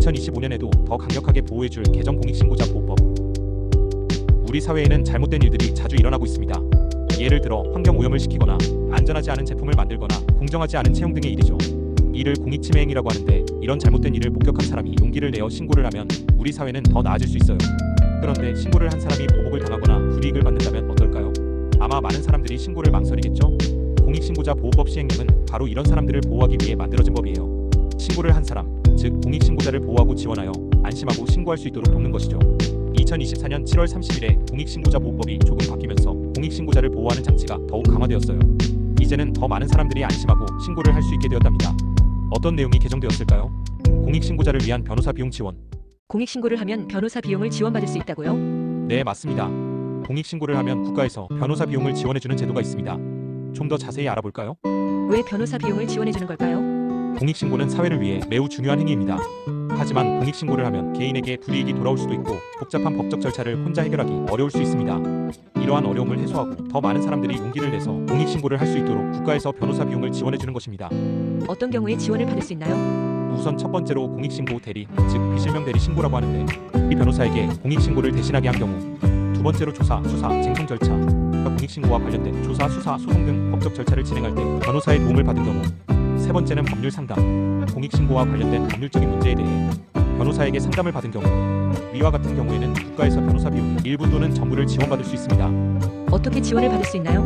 2025년에도 더 강력하게 보호해줄 개정 공익신고자 보호법. 우리 사회에는 잘못된 일들이 자주 일어나고 있습니다. 예를 들어 환경오염을 시키거나 안전하지 않은 제품을 만들거나 공정하지 않은 채용 등의 일이죠. 이를 공익침해 행위라고 하는데, 이런 잘못된 일을 목격한 사람이 용기를 내어 신고를 하면 우리 사회는 더 나아질 수 있어요. 그런데 신고를 한 사람이 보복을 당하거나 불이익을 받는다면 어떨까요? 아마 많은 사람들이 신고를 망설이겠죠? 공익신고자 보호법 시행령은 바로 이런 사람들을 보호하기 위해 만들어진 법이에요. 신고를 한 사람, 즉 공익신고자를 보호하고 지원하여 안심하고 신고할 수 있도록 돕는 것이죠. 2024년 7월 30일에 공익신고자 보호법이 조금 바뀌면서 공익신고자를 보호하는 장치가 더욱 강화되었어요. 이제는 더 많은 사람들이 안심하고 신고를 할 수 있게 되었답니다. 어떤 내용이 개정되었을까요? 공익신고자를 위한 변호사 비용 지원. 공익신고를 하면 변호사 비용을 지원받을 수 있다고요? 네, 맞습니다. 공익신고를 하면 국가에서 변호사 비용을 지원해주는 제도가 있습니다. 좀 더 자세히 알아볼까요? 왜 변호사 비용을 지원해주는 걸까요? 공익신고는 사회를 위해 매우 중요한 행위입니다. 하지만 공익신고를 하면 개인에게 불이익이 돌아올 수도 있고 복잡한 법적 절차를 혼자 해결하기 어려울 수 있습니다. 이러한 어려움을 해소하고 더 많은 사람들이 용기를 내서 공익신고를 할 수 있도록 국가에서 변호사 비용을 지원해주는 것입니다. 어떤 경우에 지원을 받을 수 있나요? 우선 첫 번째로 공익신고 대리, 즉 비실명 대리 신고라고 하는데, 이 변호사에게 공익신고를 대신하게 한 경우. 두 번째로 조사, 수사, 쟁송 절차. 공익신고와 관련된 조사, 수사, 소송 등 법적 절차를 진행할 때 변호사의 도움을 받은 경우. 세 번째는 법률 상담. 공익신고와 관련된 법률적인 문제에 대해 변호사에게 상담을 받은 경우. 위와 같은 경우에는 국가에서 변호사 비용 일부 또는 전부를 지원받을 수 있습니다. 어떻게 지원을 받을 수 있나요?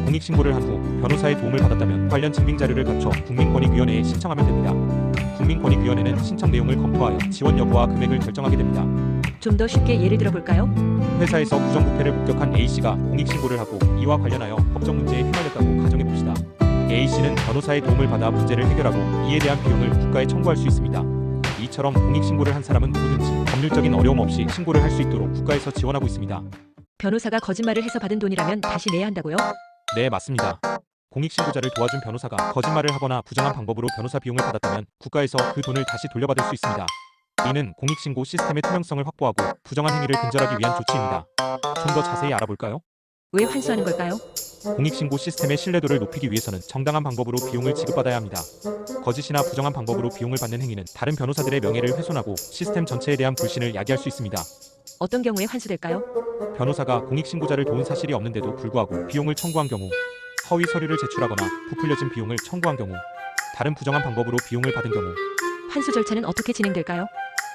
공익신고를 한 후 변호사의 도움을 받았다면 관련 증빙 자료를 갖춰 국민권익위원회에 신청하면 됩니다. 국민권익위원회는 신청 내용을 검토하여 지원 여부와 금액을 결정하게 됩니다. 좀 더 쉽게 예를 들어볼까요? 회사에서 부정부패를 목격한 A씨가 공익신고를 하고 이와 관련하여 법적 문제에 휘말렸다고 가정해봅시다. A씨는 변호사의 도움을 받아 문제를 해결하고 이에 대한 비용을 국가에 청구할 수 있습니다. 이처럼 공익신고를 한 사람은 누구든지 법률적인 어려움 없이 신고를 할 수 있도록 국가에서 지원하고 있습니다. 변호사가 거짓말을 해서 받은 돈이라면 다시 내야 한다고요? 네, 맞습니다. 공익신고자를 도와준 변호사가 거짓말을 하거나 부정한 방법으로 변호사 비용을 받았다면 국가에서 그 돈을 다시 돌려받을 수 있습니다. 이는 공익신고 시스템의 투명성을 확보하고 부정한 행위를 근절하기 위한 조치입니다. 좀 더 자세히 알아볼까요? 왜 환수하는 걸까요? 공익신고 시스템의 신뢰도를 높이기 위해서는 정당한 방법으로 비용을 지급받아야 합니다. 거짓이나 부정한 방법으로 비용을 받는 행위는 다른 변호사들의 명예를 훼손하고 시스템 전체에 대한 불신을 야기할 수 있습니다. 어떤 경우에 환수될까요? 변호사가 공익신고자를 도운 사실이 없는데도 불구하고 비용을 청구한 경우, 허위 서류를 제출하거나 부풀려진 비용을 청구한 경우, 다른 부정한 방법으로 비용을 받은 경우. 환수 절차는 어떻게 진행될까요?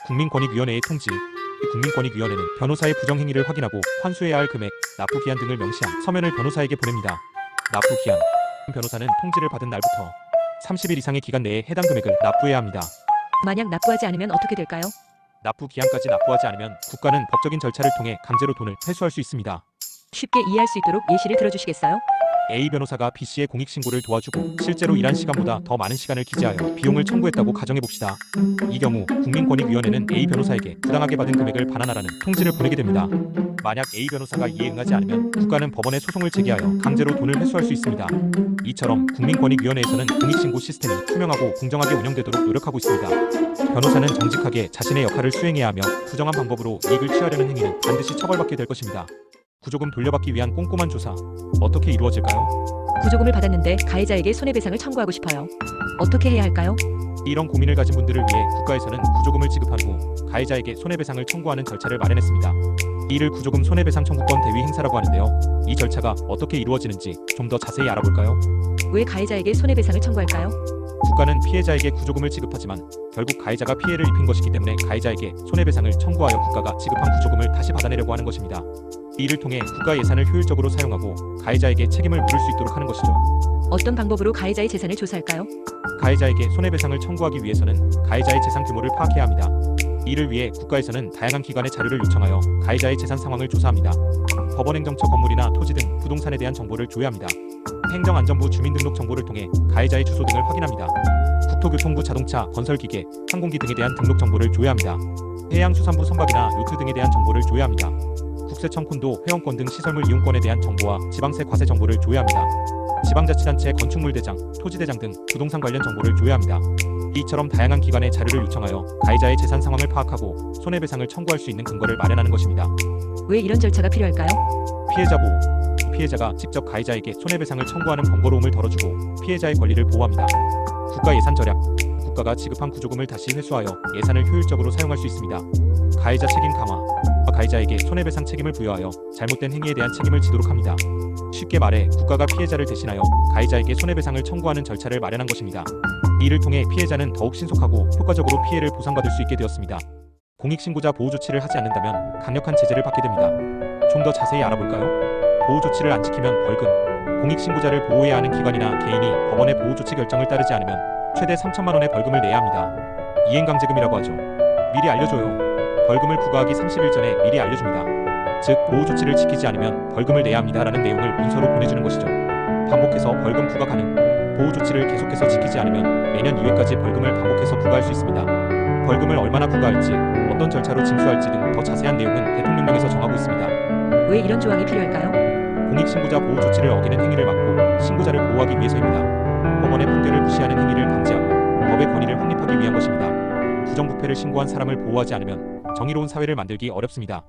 국민권익위원회의 통지. 이 국민권익위원회는 변호사의 부정행위를 확인하고 환수해야 할 금액, 납부기한 등을 명시한 서면을 변호사에게 보냅니다. 납부기한. 변호사는 통지를 받은 날부터 30일 이상의 기간 내에 해당 금액을 납부해야 합니다. 만약 납부하지 않으면 어떻게 될까요? 납부기한까지 납부하지 않으면 국가는 법적인 절차를 통해 강제로 돈을 회수할 수 있습니다. 쉽게 이해할 수 있도록 예시를 들어주시겠어요? A 변호사가 B씨의 공익신고를 도와주고 실제로 일한 시간보다 더 많은 시간을 기재하여 비용을 청구했다고 가정해봅시다. 이 경우 국민권익위원회는 A 변호사에게 부당하게 받은 금액을 반환하라는 통지를 보내게 됩니다. 만약 A 변호사가 이에 응하지 않으면 국가는 법원에 소송을 제기하여 강제로 돈을 회수할 수 있습니다. 이처럼 국민권익위원회에서는 공익신고 시스템이 투명하고 공정하게 운영되도록 노력하고 있습니다. 변호사는 정직하게 자신의 역할을 수행해야 하며 부정한 방법으로 이익을 취하려는 행위는 반드시 처벌받게 될 것입니다. 구조금 돌려받기 위한 꼼꼼한 조사, 어떻게 이루어질까요? 구조금을 받았는데 가해자에게 손해배상을 청구하고 싶어요. 어떻게 해야 할까요? 이런 고민을 가진 분들을 위해 국가에서는 구조금을 지급한 후 가해자에게 손해배상을 청구하는 절차를 마련했습니다. 이를 구조금 손해배상 청구권 대위 행사라고 하는데요. 이 절차가 어떻게 이루어지는지 좀 더 자세히 알아볼까요? 왜 가해자에게 손해배상을 청구할까요? 국가는 피해자에게 구조금을 지급하지만 결국 가해자가 피해를 입힌 것이기 때문에 가해자에게 손해배상을 청구하여 국가가 지급한 구조금을 다시 받아내려고 하는 것입니다. 이를 통해 국가 예산을 효율적으로 사용하고 가해자에게 책임을 물을 수 있도록 하는 것이죠. 어떤 방법으로 가해자의 재산을 조사할까요? 가해자에게 손해배상을 청구하기 위해서는 가해자의 재산 규모를 파악해야 합니다. 이를 위해 국가에서는 다양한 기관의 자료를 요청하여 가해자의 재산 상황을 조사합니다. 법원행정처 건물이나 토지 등 부동산에 대한 정보를 조회합니다. 행정안전부 주민등록 정보를 통해 가해자의 주소 등을 확인합니다. 국토교통부 자동차, 건설기계, 항공기 등에 대한 등록 정보를 조회합니다. 해양수산부 선박이나 요트 등에 대한 정보를 조회합니다. 국세청 콘도, 회원권 등 시설물 이용권에 대한 정보와 지방세 과세 정보를 조회합니다. 지방자치단체 건축물 대장, 토지 대장 등 부동산 관련 정보를 조회합니다. 이처럼 다양한 기관의 자료를 요청하여 가해자의 재산 상황을 파악하고 손해배상을 청구할 수 있는 근거를 마련하는 것입니다. 왜 이런 절차가 필요할까요? 피해자 보호. 피해자가 직접 가해자에게 손해배상을 청구하는 번거로움을 덜어주고 피해자의 권리를 보호합니다. 국가 예산 절약. 국가가 지급한 구조금을 다시 회수하여 예산을 효율적으로 사용할 수 있습니다. 가해자 책임 강화. 가해자에게 손해배상 책임을 부여하여 잘못된 행위에 대한 책임을 지도록 합니다. 쉽게 말해 국가가 피해자를 대신하여 가해자에게 손해배상을 청구하는 절차를 마련한 것입니다. 이를 통해 피해자는 더욱 신속하고 효과적으로 피해를 보상받을 수 있게 되었습니다. 공익신고자 보호 조치를 하지 않는다면 강력한 제재를 받게 됩니다. 좀 더 자세히 알아볼까요? 보호 조치를 안 지키면 벌금. 공익신고자를 보호해야 하는 기관이나 개인이 법원의 보호 조치 결정을 따르지 않으면 최대 3천만 원의 벌금을 내야 합니다. 이행강제금이라고 하죠. 미리 알려줘요. 벌금을 부과하기 30일 전에 미리 알려줍니다. 즉 보호 조치를 지키지 않으면 벌금을 내야 합니다라는 내용을 문서로 보내주는 것이죠. 반복해서 벌금 부과 가능. 보호 조치를 계속해서 지키지 않으면 매년 2회까지 벌금을 반복해서 부과할 수 있습니다. 벌금을 얼마나 부과할지, 어떤 절차로 징수할지 등 더 자세한 내용은 대통령령에서 정하고 있습니다. 왜 이런 조항이 필요할까요? 공익신고자 보호 조치를 어기는 행위를 막고 신고자를 보호하기 위해서입니다. 법원의 판결을 무시하는 행위를 방지하고 법의 권위를 확립하기 위한 것입니다. 부정부패를 신고한 사람을 보호하지 않으면 정의로운 사회를 만들기 어렵습니다.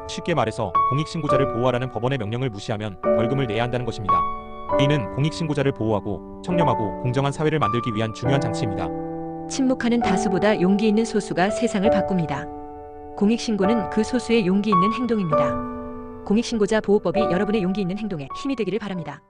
쉽게 말해서 공익신고자를 보호하라는 법원의 명령을 무시하면 벌금을 내야 한다는 것입니다. 이는 공익신고자를 보호하고 청렴하고 공정한 사회를 만들기 위한 중요한 장치입니다. 침묵하는 다수보다 용기 있는 소수가 세상을 바꿉니다. 공익신고는 그 소수의 용기 있는 행동입니다. 공익신고자 보호법이 여러분의 용기 있는 행동에 힘이 되기를 바랍니다.